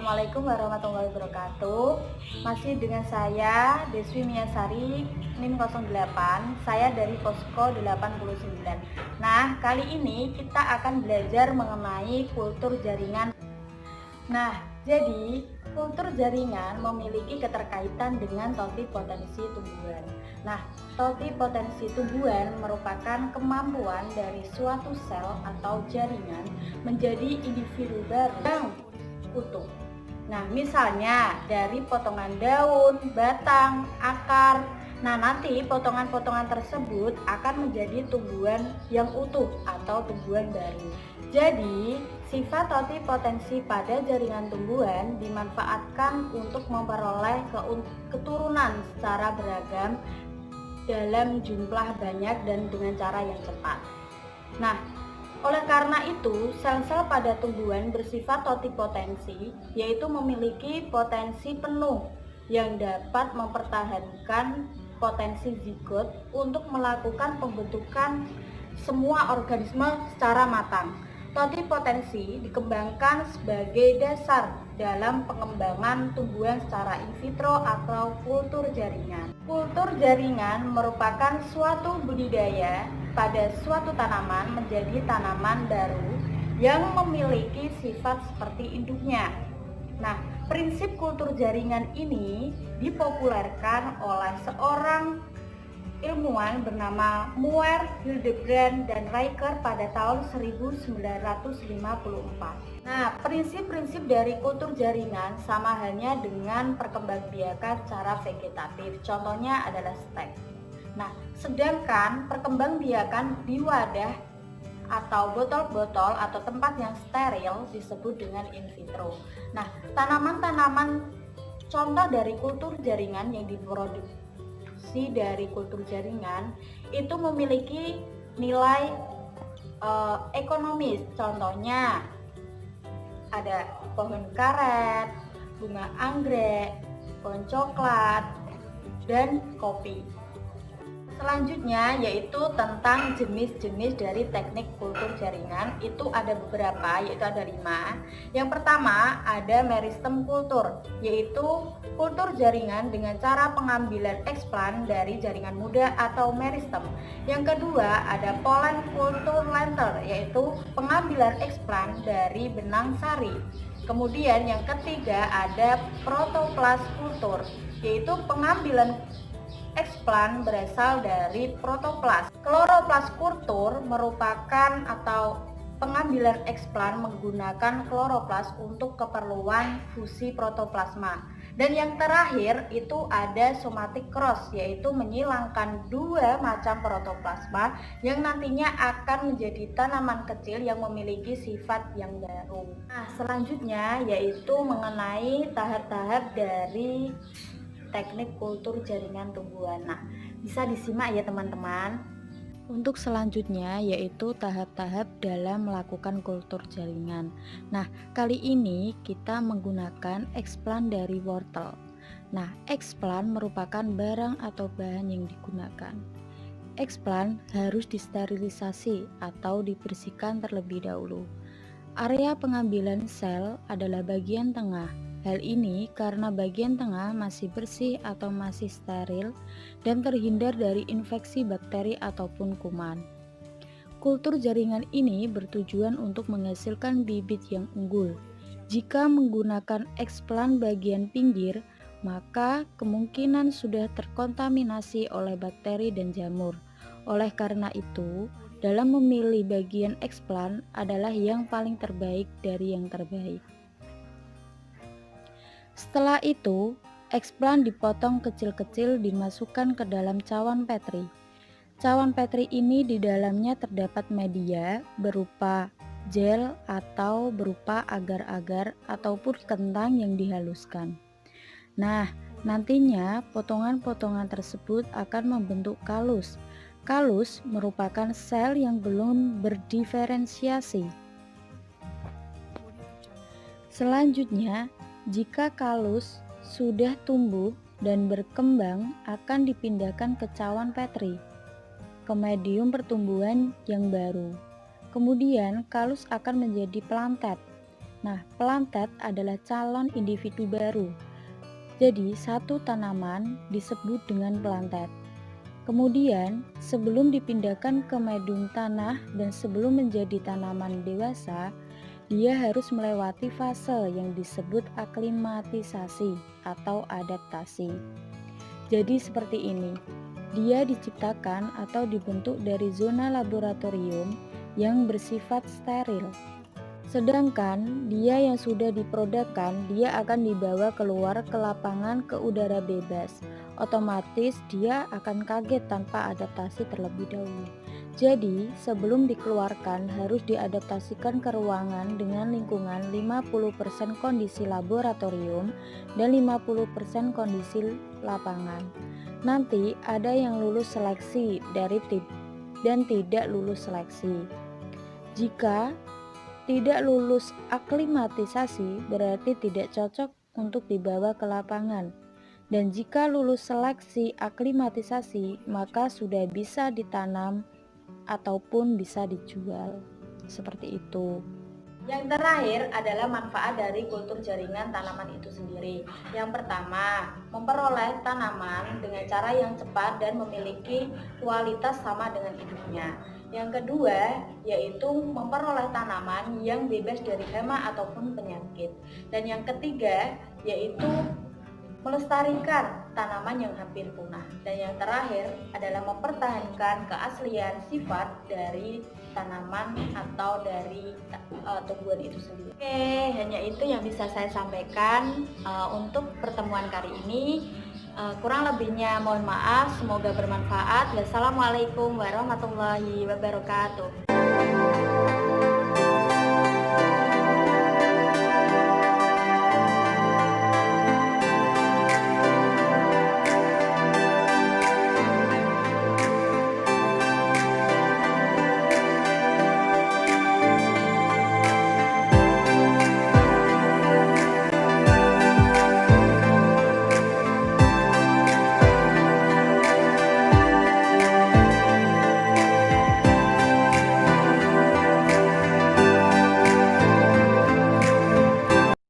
Assalamualaikum warahmatullahi wabarakatuh. Masih dengan saya Deswi Miasari NIM 08. Saya dari Posko 89. Nah, kali ini kita akan belajar mengenai kultur jaringan. Nah, jadi kultur jaringan memiliki keterkaitan dengan totipotensi tumbuhan. Nah, totipotensi tumbuhan merupakan kemampuan dari suatu sel atau jaringan menjadi individu baru yang utuh. Nah, misalnya dari potongan daun, batang, akar. Nah, nanti potongan-potongan tersebut akan menjadi tumbuhan yang utuh atau tumbuhan baru. Jadi, sifat totipotensi pada jaringan tumbuhan dimanfaatkan untuk memperoleh keturunan secara beragam dalam jumlah banyak dan dengan cara yang cepat. Nah, oleh karena itu, sel-sel pada tumbuhan bersifat totipotensi, yaitu memiliki potensi penuh yang dapat mempertahankan potensi zigot untuk melakukan pembentukan semua organisme secara matang. Totipotensi dikembangkan sebagai dasar dalam pengembangan tumbuhan secara in vitro atau kultur jaringan. Kultur jaringan merupakan suatu budidaya pada suatu tanaman menjadi tanaman baru yang memiliki sifat seperti induknya. Nah, prinsip kultur jaringan ini dipopulerkan oleh seorang ilmuwan bernama Muir, Hildebrand, dan Riker pada tahun 1954. Nah, prinsip-prinsip dari kultur jaringan sama halnya dengan perkembangbiakan secara vegetatif. Contohnya adalah stek. Nah, sedangkan perkembangbiakan di wadah atau botol-botol atau tempat yang steril disebut dengan in vitro. Nah, tanaman-tanaman contoh dari kultur jaringan yang diproduksi dari kultur jaringan itu memiliki nilai ekonomis. Contohnya ada pohon karet, bunga anggrek, pohon coklat, dan kopi. Selanjutnya yaitu tentang jenis-jenis dari teknik kultur jaringan. Itu ada beberapa, yaitu ada 5. Yang pertama ada meristem kultur, yaitu kultur jaringan dengan cara pengambilan eksplan dari jaringan muda atau meristem. Yang kedua ada pollen kultur lentil, yaitu pengambilan eksplan dari benang sari. Kemudian yang ketiga ada protoplas kultur, yaitu pengambilan eksplan berasal dari protoplas. Kloroplas kultur merupakan atau pengambilan eksplan menggunakan kloroplas untuk keperluan fusi protoplasma. Dan yang terakhir itu ada somatic cross, yaitu menyilangkan 2 macam protoplasma yang nantinya akan menjadi tanaman kecil yang memiliki sifat yang baru. Nah, selanjutnya yaitu mengenai tahap-tahap dari teknik kultur jaringan tumbuhan. Nah, bisa disimak ya teman-teman. Untuk selanjutnya yaitu tahap-tahap dalam melakukan kultur jaringan. Nah, kali ini kita menggunakan eksplan dari wortel. Nah, eksplan merupakan barang atau bahan yang digunakan. Eksplan harus disterilisasi atau dibersihkan terlebih dahulu. Area pengambilan sel adalah bagian tengah. Hal ini karena bagian tengah masih bersih atau masih steril dan terhindar dari infeksi bakteri ataupun kuman. Kultur jaringan ini bertujuan untuk menghasilkan bibit yang unggul. Jika menggunakan eksplan bagian pinggir, maka kemungkinan sudah terkontaminasi oleh bakteri dan jamur. Oleh karena itu, dalam memilih bagian eksplan adalah yang paling terbaik dari yang terbaik. Setelah itu, eksplan dipotong kecil-kecil dimasukkan ke dalam cawan Petri. Cawan Petri ini di dalamnya terdapat media berupa gel atau berupa agar-agar ataupun kentang yang dihaluskan. Nah, nantinya potongan-potongan tersebut akan membentuk kalus. Kalus merupakan sel yang belum berdiferensiasi. Selanjutnya, jika kalus sudah tumbuh dan berkembang akan dipindahkan ke cawan Petri, ke medium pertumbuhan yang baru. Kemudian kalus akan menjadi plantet. Nah, plantet adalah calon individu baru. Jadi, satu tanaman disebut dengan plantet. Kemudian, sebelum dipindahkan ke medium tanah dan sebelum menjadi tanaman dewasa, dia harus melewati fase yang disebut aklimatisasi atau adaptasi. Jadi seperti ini, dia diciptakan atau dibentuk dari zona laboratorium yang bersifat steril. Sedangkan dia yang sudah diprodukkan, dia akan dibawa keluar ke lapangan ke udara bebas. Otomatis dia akan kaget tanpa adaptasi terlebih dahulu. Jadi, sebelum dikeluarkan harus diadaptasikan ke ruangan dengan lingkungan 50% kondisi laboratorium dan 50% kondisi lapangan. Nanti ada yang lulus seleksi dan tidak lulus seleksi. Jika tidak lulus aklimatisasi berarti tidak cocok untuk dibawa ke lapangan. Dan jika lulus seleksi aklimatisasi, maka sudah bisa ditanam ataupun bisa dijual. Seperti itu. Yang terakhir adalah manfaat dari kultur jaringan tanaman itu sendiri. Yang pertama, memperoleh tanaman dengan cara yang cepat dan memiliki kualitas sama dengan induknya. Yang kedua, yaitu memperoleh tanaman yang bebas dari hama ataupun penyakit. Dan yang ketiga, yaitu melestarikan tanaman yang hampir punah. Dan yang terakhir adalah mempertahankan keaslian sifat dari tanaman atau dari tumbuhan itu sendiri. Oke, hanya itu yang bisa saya sampaikan untuk pertemuan kali ini. Kurang lebihnya mohon maaf, semoga bermanfaat. Wassalamualaikum warahmatullahi wabarakatuh.